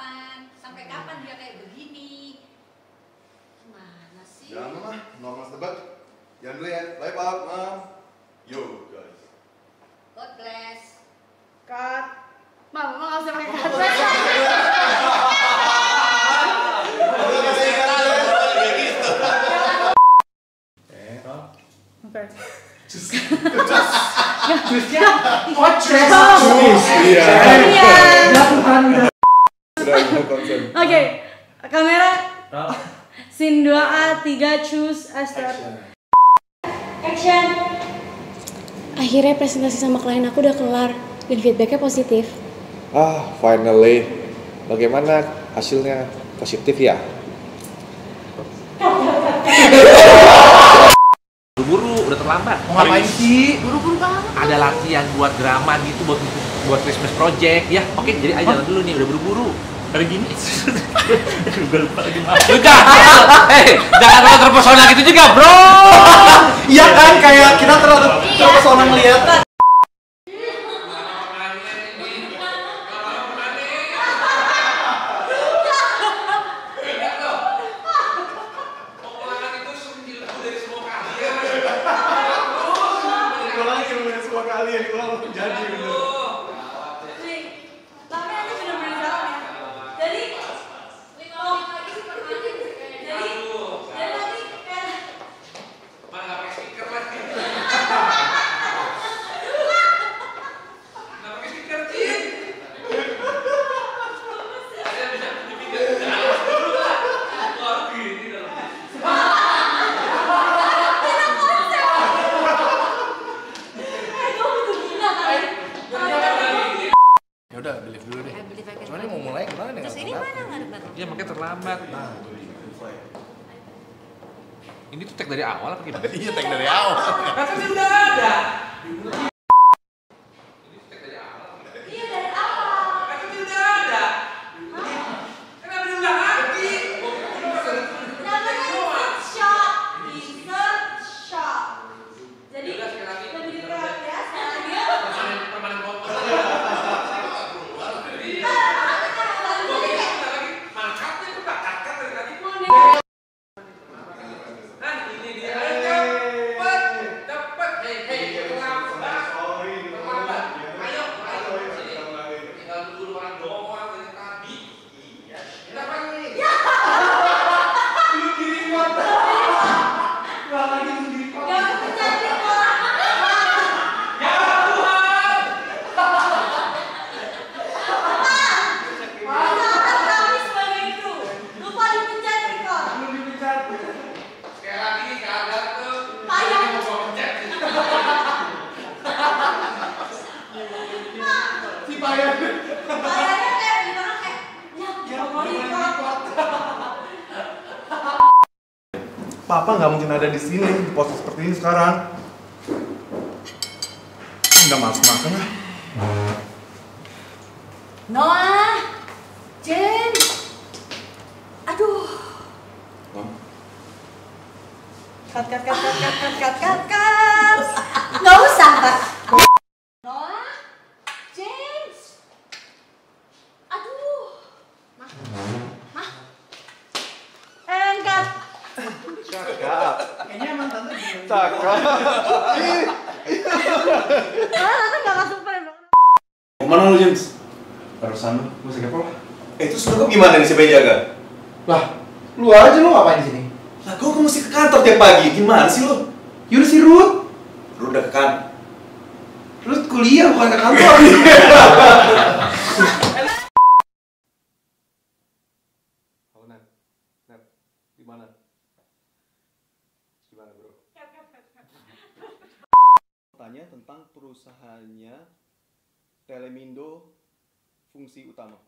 kapan? Sampai kapan dia kayak begini? Gimana sih? Jangan mama, no mas tebak. Jangan dulu ya, bye pak, mam. Yo guys. God bless. Cut. Mama nggak usah pakai cut. Oke. Jusnya podcast. Iya. Oke, kamera. Scene 2A, 3, choose, start. Action. Akhirnya presentasi sama klien aku udah kelar dan feedbacknya positif. Ah, finally. Bagaimana hasilnya? Positif ya? Buru-buru, udah terlambat. Mau ngapain sih? Buru-buru banget. Ada latihan buat drama gitu, buat Christmas project ya. Oke, jadi aja jalan dulu nih, udah buru-buru. Kayak gini. Gue lupa lagi maaf. Udah. Jangan terlalu terpesona gitu juga, bro. Iya kan, kayak kita terlalu terpesona ngeliat. Udah, believe dulu deh. Cuman ini mau mulai gimana nih? Terus ini mana ngadep? Iya, makanya terlambat. Nah, Ini tuh tag dari awal apa gimana? iya, tag dari awal. Kan udah ada. Papa nggak mungkin ada di sini di posisi seperti ini sekarang. Nggak malas makan lah. Noah, Jen, aduh. Cut. Nggak usah, Pak. Noah, James, aduh. Mah. And cut. Cakep. Kayaknya emang tante gitu. Cakep. Tante nggak masuk frame. Kemana lu James? Barusan lu, gue sakit apa? Terus lu gimana nih siapa yang jaga? Lah, lu aja lu ngapain di sini? Lah gue mesti ke kantor tiap pagi, gimana sih lu? Yuri si Ruth. Lu udah ke kantor? Ruth kuliah bukan ke kantor. Halo Nat, gimana? Gimana bro? Tanya tentang perusahaannya Telemindo fungsi utama.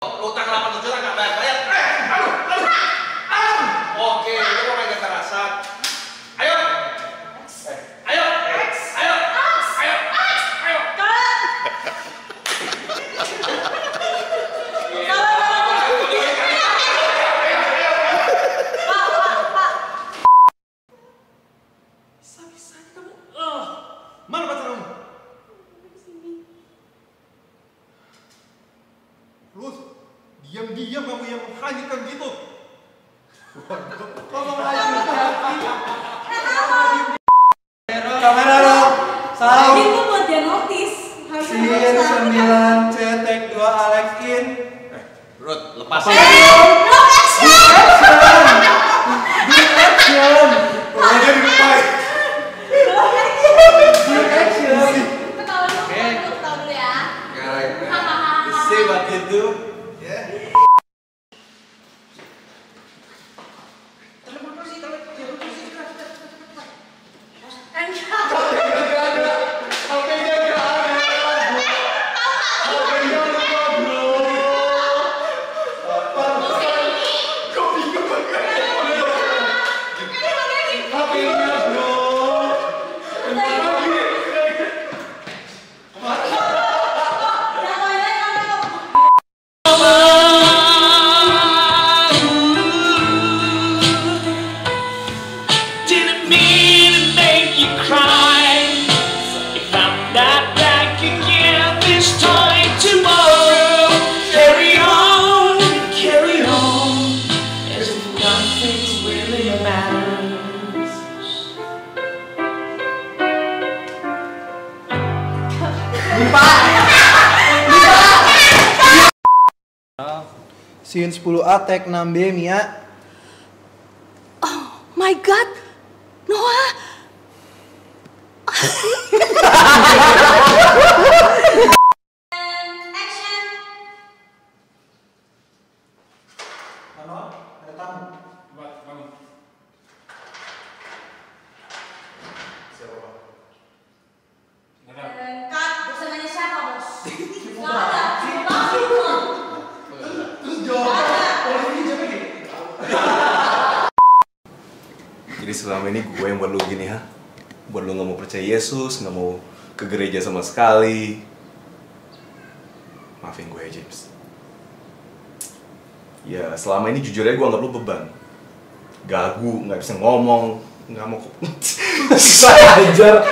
Utang 800 juta nggak bayar. Oke, lu mau main kekerasan. Ayo. Mana pacar kamu? kamera dong. Jadi Sound. lu buat dia notice. Scene 9, cetek 2 Alex in. Rut, lepas. Block action. Action. Pokoknya di depan. Action. Ketawa dulu ya. See what you do. Didn't mean to make you cry. If I'm not back again this time tomorrow, carry on, as if nothing really matters. Scene 10A take 6B Mia. My God, Noah. Action. Ada tamu. Cut. Bersamanya siapa, Bos? Gak ada. Semua. Jadi selama ini gue yang buat lu gini ha? Buat lu gak mau percaya Yesus, gak mau ke gereja sama sekali. Maafin gue ya James. Ya selama ini jujur aja gue anggap lu beban. Gagu, gak bisa ngomong, gak mau susah ajar.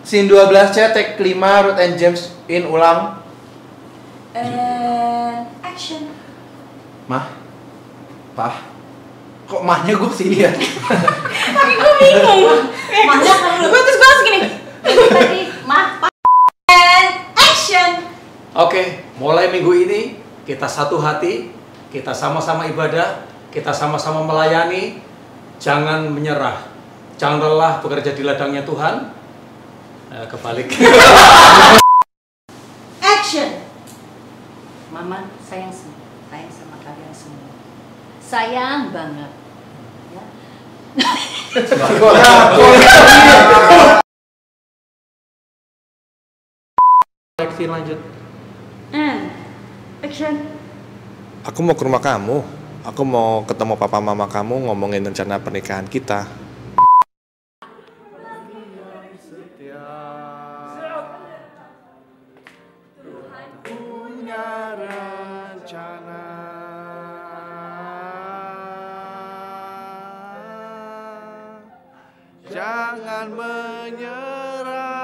Scene 12 cetek 5 Ruth and James in ulang. Action. Mah. Pah. Kok mahnya gue sini ya? Tapi gue bingung. Mahnya perlu. Gue terus bahas gini. Tadi mah. And action. Oke, mulai minggu ini kita satu hati, kita sama-sama ibadah, kita sama-sama melayani, jangan menyerah, jangan lelah bekerja di ladangnya Tuhan. Kebalik. Action. Mama sayang sama kalian semua. Sayang banget. Ya. Scene lanjut. And action. Aku mau ke rumah kamu. Aku mau ketemu papa mama kamu ngomongin rencana pernikahan kita. Punya rencana. Jangan menyerah.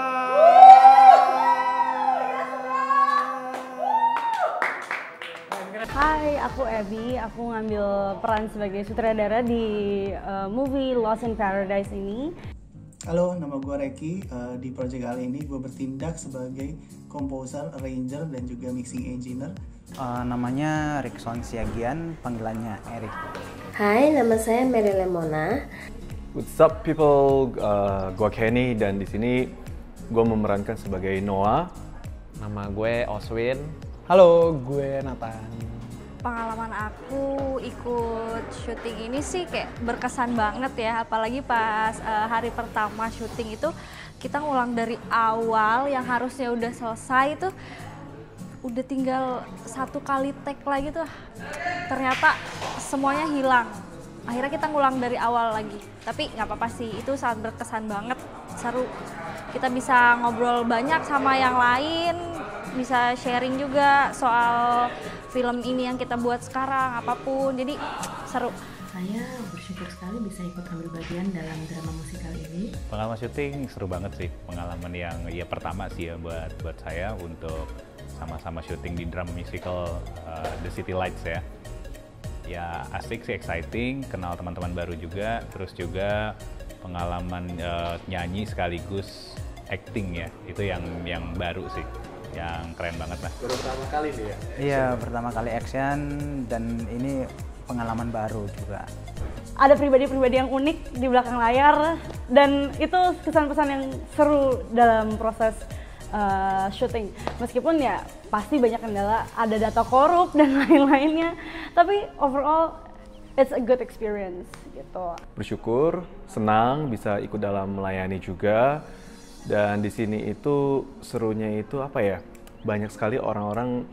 Hai, aku Abby. Aku ngambil peran sebagai sutradara di movie Lost in Paradise ini. Halo, nama gue Reki. Di project kali ini gue bertindak sebagai komposer, arranger, dan juga mixing engineer. Namanya Rickson Siagian, panggilannya Eric. Hai, nama saya Mary Lemona. What's up people? Gue Kenny dan di sini gue memerankan sebagai Noah. Nama gue Oswin. Halo, gue Nathan. Pengalaman aku ikut syuting ini sih kayak berkesan banget ya, apalagi pas hari pertama syuting itu kita ngulang dari awal yang harusnya udah selesai tuh udah tinggal satu kali take lagi tuh ternyata semuanya hilang. Akhirnya kita ngulang dari awal lagi, tapi nggak apa-apa sih, itu sangat berkesan banget, seru. Kita bisa ngobrol banyak sama yang lain, bisa sharing juga soal film ini yang kita buat sekarang, apapun, jadi seru. Saya bersyukur sekali bisa ikut ambil bagian dalam drama musikal ini. Pengalaman syuting seru banget sih, pengalaman yang ya pertama sih ya buat saya untuk sama-sama syuting di drama musical The City Lights ya. Ya asik sih, exciting, kenal teman-teman baru juga, terus juga pengalaman nyanyi sekaligus acting ya. Itu yang baru sih, yang keren banget lah. Baru pertama kali nih ya? Iya, pertama kali action dan ini pengalaman baru juga. Ada pribadi-pribadi yang unik di belakang layar dan itu kesan-pesan yang seru dalam proses syuting. Meskipun ya pasti banyak kendala, ada data korup dan lain-lainnya, tapi overall it's a good experience gitu. Bersyukur, senang bisa ikut dalam melayani juga, dan di sini itu serunya itu apa ya? Banyak sekali orang-orang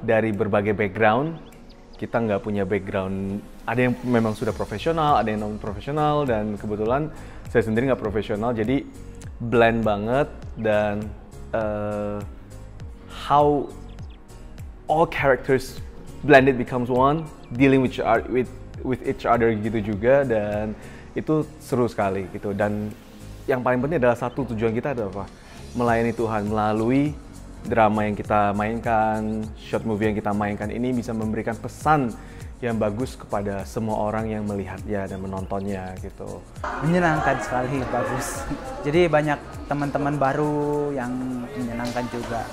dari berbagai background. Kita nggak punya background, ada yang memang sudah profesional, ada yang non profesional, dan kebetulan saya sendiri nggak profesional, jadi blend banget. Dan how all characters blended becomes one, dealing with each other gitu juga, dan itu seru sekali gitu. Dan yang paling penting adalah satu, tujuan kita adalah apa? Melayani Tuhan melalui drama yang kita mainkan, short movie yang kita mainkan ini bisa memberikan pesan yang bagus kepada semua orang yang melihatnya dan menontonnya gitu. Menyenangkan sekali, bagus. Jadi banyak teman-teman baru yang menyenangkan juga.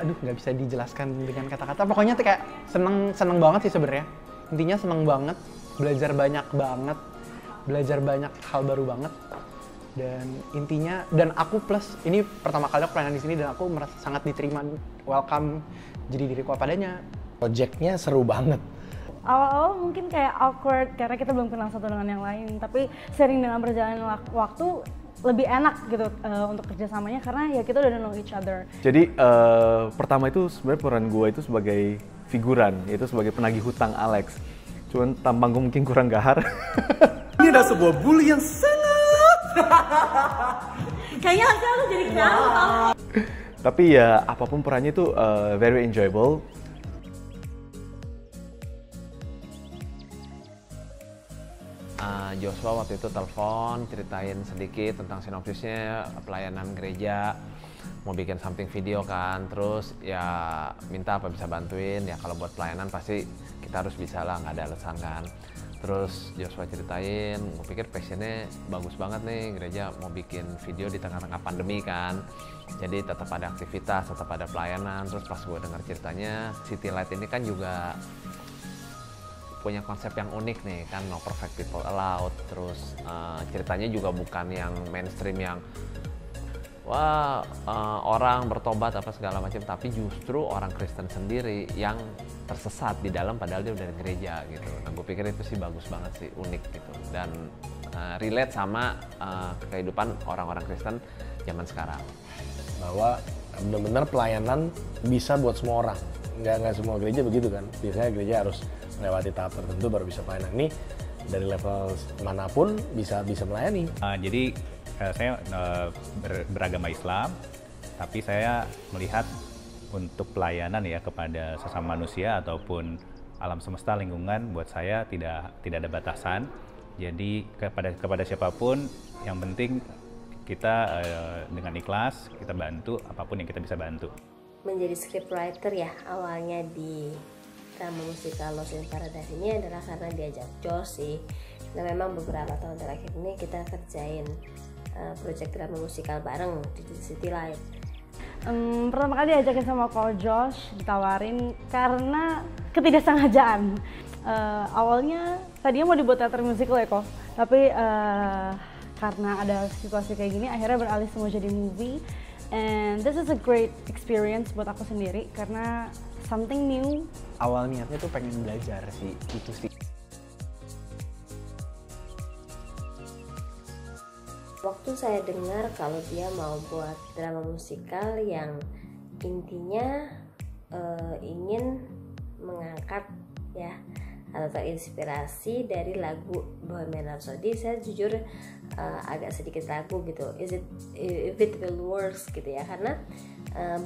Aduh, nggak bisa dijelaskan dengan kata-kata. Pokoknya tuh kayak seneng banget sih sebenarnya. Intinya seneng banget, belajar banyak banget, belajar banyak hal baru banget. Dan intinya, dan aku plus ini pertama kali aku pelayanan di sini dan aku merasa sangat diterima, welcome, jadi diriku apa adanya. Projectnya seru banget. Awal-awal mungkin kayak awkward karena kita belum kenal satu dengan yang lain, tapi sering dengan berjalannya waktu lebih enak gitu untuk kerjasamanya karena ya kita udah know each other. Jadi pertama itu sebenarnya peran gue itu sebagai figuran, yaitu sebagai penagih hutang Alex. Cuman tampang gue mungkin kurang gahar. Ini adalah sebuah bully yang sangat kayaknya harusnya lu jadi kreatif. Tapi ya apapun perannya itu very enjoyable. Joshua waktu itu telepon, ceritain sedikit tentang sinopsisnya, pelayanan gereja, mau bikin something video kan, terus ya minta apa bisa bantuin, ya kalau buat pelayanan pasti kita harus bisa lah, nggak ada alasan kan. Terus Joshua ceritain, gue pikir passionnya bagus banget nih, gereja mau bikin video di tengah-tengah pandemi kan, jadi tetap ada aktivitas, tetap ada pelayanan. Terus pas gue dengar ceritanya, City Light ini kan juga punya konsep yang unik nih kan, no perfect people allowed. Terus ceritanya juga bukan yang mainstream yang wah orang bertobat apa segala macam, tapi justru orang Kristen sendiri yang tersesat di dalam padahal dia udah di gereja gitu. Nah gue pikir itu sih bagus banget sih, unik gitu, dan relate sama kehidupan orang-orang Kristen zaman sekarang. Bahwa benar-benar pelayanan bisa buat semua orang, nggak semua gereja begitu kan. Biasanya gereja harus melewati tahap tertentu baru bisa pelayanan. Ini dari level manapun bisa melayani. Jadi saya beragama Islam, tapi saya melihat untuk pelayanan ya kepada sesama manusia ataupun alam semesta lingkungan, buat saya tidak ada batasan. Jadi kepada siapapun, yang penting kita dengan ikhlas kita bantu apapun yang kita bisa bantu. Menjadi scriptwriter ya awalnya di drama musikal Lost in Paradise ini adalah karena diajak Josh sih. Dan memang beberapa tahun terakhir ini kita kerjain proyek drama musikal bareng di City Light. Pertama kali diajakin sama Ko Josh, ditawarin karena ketidaksengajaan. Awalnya tadinya mau dibuat teater musical ya kok, tapi karena ada situasi kayak gini akhirnya beralih semua jadi movie. And this is a great experience buat aku sendiri karena something new. Awal niatnya tuh pengen belajar sih, itu sih. Waktu saya dengar kalau dia mau buat drama musikal yang intinya ingin mengangkat ya atau terinspirasi dari lagu Bohemian Rhapsody, saya jujur agak sedikit ragu gitu, if it will works gitu ya, karena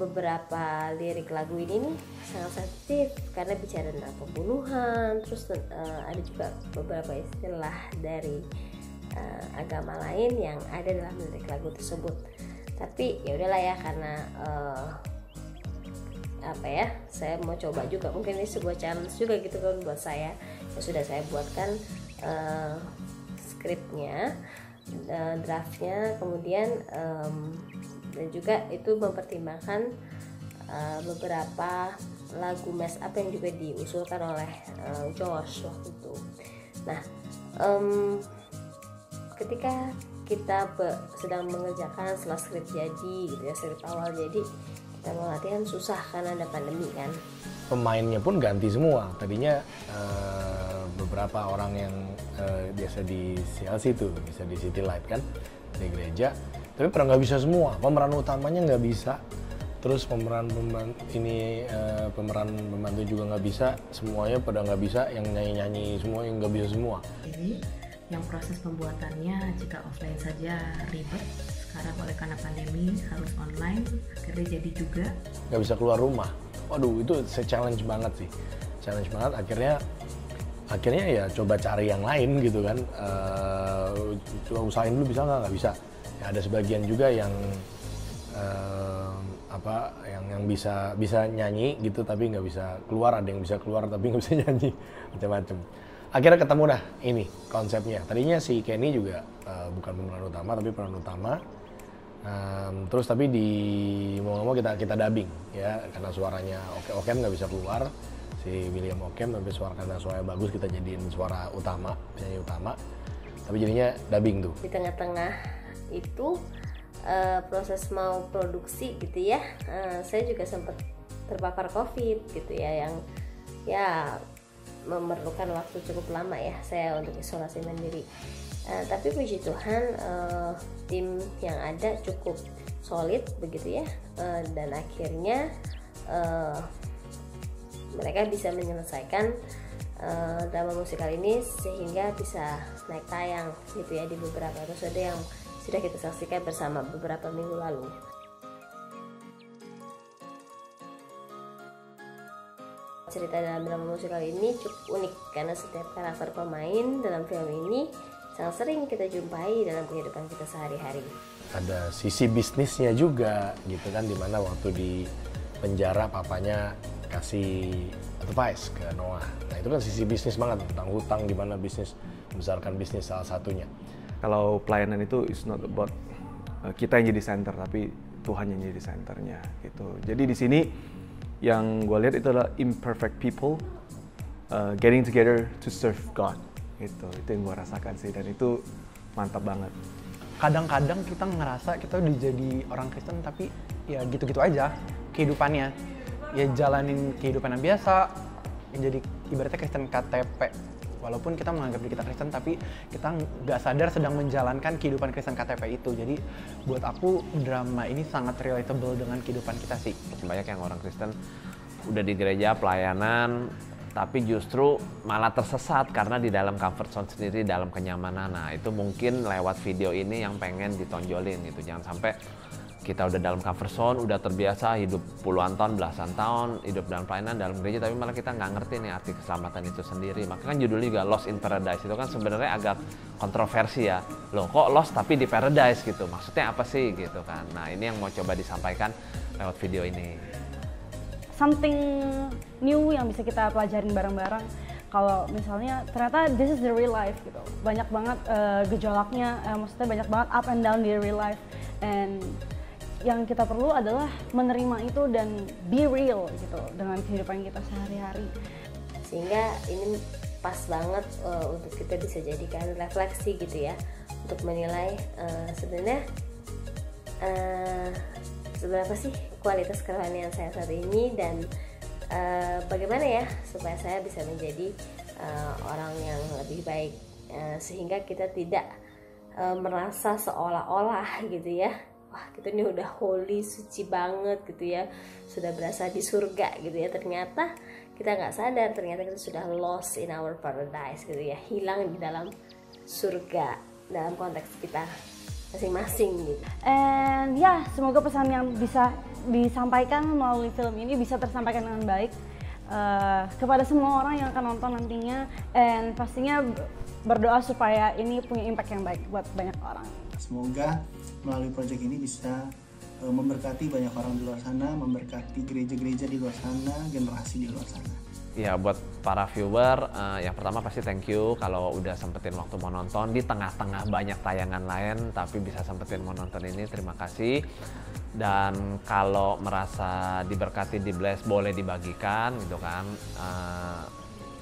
beberapa lirik lagu ini nih sangat sensitif karena bicara tentang pembunuhan, terus ada juga beberapa istilah dari agama lain yang ada dalam lirik lagu tersebut. Tapi ya udahlah ya, karena saya mau coba juga, mungkin ini sebuah challenge juga gitu kan buat saya. Ya sudah saya buatkan skripnya, draftnya, kemudian dan juga itu mempertimbangkan beberapa lagu mess up yang juga diusulkan oleh Josh waktu itu. Nah, ketika kita sedang mengerjakan setelah skrip jadi gitu ya, skrip awal jadi, kita mau latihan susah karena ada pandemi kan. Pemainnya pun ganti semua. Tadinya beberapa orang yang biasa di CLC itu, bisa di City Light kan, di gereja, tapi pernah nggak bisa semua. Pemeran utamanya nggak bisa. Terus pemeran pembantu juga nggak bisa, semuanya pada nggak bisa, yang nyanyi-nyanyi semua yang nggak bisa semua. Jadi yang proses pembuatannya jika offline saja ribet, sekarang oleh karena pandemi harus online, akhirnya jadi juga. Nggak bisa keluar rumah. Waduh, itu challenge banget sih, challenge banget. Akhirnya ya coba cari yang lain gitu kan, coba usahain dulu bisa nggak bisa. Ya, ada sebagian juga yang yang bisa nyanyi gitu tapi nggak bisa keluar, ada yang bisa keluar tapi nggak bisa nyanyi, macam-macam. Akhirnya ketemu dah ini konsepnya. Tadinya si Kenny juga bukan pemeran utama tapi peran utama. Terus tapi mau kita dubbing ya, karena suaranya Okem nggak bisa keluar, si William Okem, tapi karena suaranya bagus kita jadiin suara utama, penyanyi utama. Tapi jadinya dubbing tuh. Di tengah-tengah itu proses mau produksi gitu ya, saya juga sempat terpapar COVID gitu ya, yang ya memerlukan waktu cukup lama ya saya untuk isolasi mandiri. Tapi puji Tuhan tim yang ada cukup solid begitu ya, dan akhirnya mereka bisa menyelesaikan drama musikal ini sehingga bisa naik tayang gitu ya di beberapa episode yang sudah kita saksikan bersama beberapa minggu lalu. Cerita dalam drama musikal ini cukup unik karena setiap karakter pemain dalam film ini sangat sering kita jumpai dalam kehidupan kita sehari-hari. Ada sisi bisnisnya juga gitu kan, dimana waktu di penjara papanya kasih advice ke Noah. Nah itu kan sisi bisnis banget, tentang hutang, dimana bisnis membesarkan bisnis salah satunya. Kalau pelayanan itu is not about kita yang jadi center, tapi Tuhan yang jadi centernya gitu. Jadi di sini yang gue lihat itu adalah imperfect people getting together to serve God gitu. Itu yang gue rasakan sih, dan itu mantap banget. Kadang-kadang kita ngerasa kita udah jadi orang Kristen tapi ya gitu-gitu aja kehidupannya, ya jalanin kehidupan yang biasa, yang jadi ibaratnya Kristen KTP. Walaupun kita menganggap diri kita Kristen, tapi kita nggak sadar sedang menjalankan kehidupan Kristen KTP itu. Jadi buat aku drama ini sangat relatable dengan kehidupan kita sih. Banyak yang orang Kristen udah di gereja pelayanan, tapi justru malah tersesat karena di dalam comfort zone sendiri, dalam kenyamanan. Nah itu mungkin lewat video ini yang pengen ditonjolin gitu. Jangan sampai kita udah dalam comfort zone, udah terbiasa hidup puluhan tahun, belasan tahun, hidup dalam pelayanan, dalam gereja, tapi malah kita nggak ngerti nih arti keselamatan itu sendiri. Makanya kan judulnya juga Lost in Paradise, itu kan sebenarnya agak kontroversi ya. Loh kok lost tapi di paradise gitu, maksudnya apa sih gitu kan. Nah ini yang mau coba disampaikan lewat video ini. Something new yang bisa kita pelajarin bareng-bareng. Kalau misalnya ternyata this is the real life gitu, banyak banget gejolaknya, maksudnya banyak banget up and down di real life, and yang kita perlu adalah menerima itu dan be real gitu dengan kehidupan kita sehari-hari. Sehingga ini pas banget untuk kita bisa jadikan refleksi gitu ya, untuk menilai sebenarnya seberapa sih kualitas kerohanian saya saat ini, dan bagaimana ya supaya saya bisa menjadi orang yang lebih baik, sehingga kita tidak merasa seolah-olah gitu ya, wah kita ini udah holy, suci banget gitu ya, sudah berasa di surga gitu ya. Ternyata kita nggak sadar, ternyata kita sudah lost in our paradise gitu ya, hilang di dalam surga dalam konteks kita masing-masing gitu. And ya, semoga pesan yang bisa disampaikan melalui film ini bisa tersampaikan dengan baik kepada semua orang yang akan nonton nantinya, and pastinya berdoa supaya ini punya impact yang baik buat banyak orang. Semoga melalui proyek ini bisa memberkati banyak orang di luar sana, memberkati gereja-gereja di luar sana, generasi di luar sana. Ya buat para viewer, yang pertama pasti thank you kalau udah sempetin waktu mau nonton di tengah-tengah banyak tayangan lain, tapi bisa sempetin mau nonton ini, terima kasih. Dan kalau merasa diberkati, di-bless, boleh dibagikan gitu kan.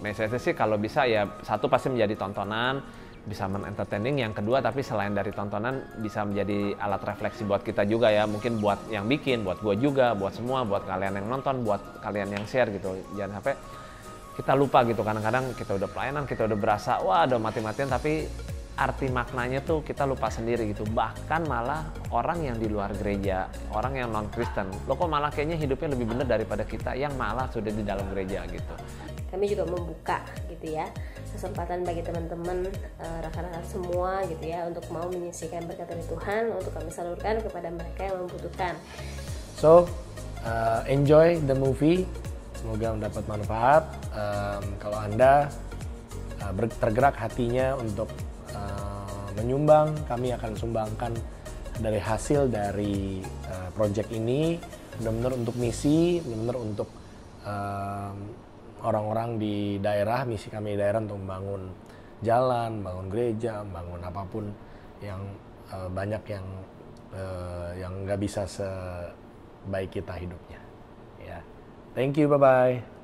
Message sih kalau bisa ya, satu pasti menjadi tontonan, bisa men-entertaining, yang kedua tapi selain dari tontonan bisa menjadi alat refleksi buat kita juga ya, mungkin buat yang bikin, buat gue juga, buat semua, buat kalian yang nonton, buat kalian yang share gitu. Jangan sampai kita lupa gitu, kadang-kadang kita udah pelayanan, kita udah berasa wah udah mati-matian, tapi arti maknanya tuh kita lupa sendiri gitu. Bahkan malah orang yang di luar gereja, orang yang non-Kristen, lo kok malah kayaknya hidupnya lebih benar daripada kita yang malah sudah di dalam gereja gitu. Kami juga membuka gitu ya kesempatan bagi teman-teman rekan-rekan semua gitu ya untuk mau menyisihkan berkat dari Tuhan untuk kami salurkan kepada mereka yang membutuhkan. So enjoy the movie, semoga mendapat manfaat. Kalau Anda tergerak hatinya untuk menyumbang, kami akan sumbangkan dari hasil dari project ini benar-benar untuk misi, benar-benar untuk orang-orang di daerah, misi kami di daerah untuk membangun jalan, membangun gereja, membangun apapun yang banyak yang nggak bisa sebaik kita hidupnya. Ya, thank you, bye bye.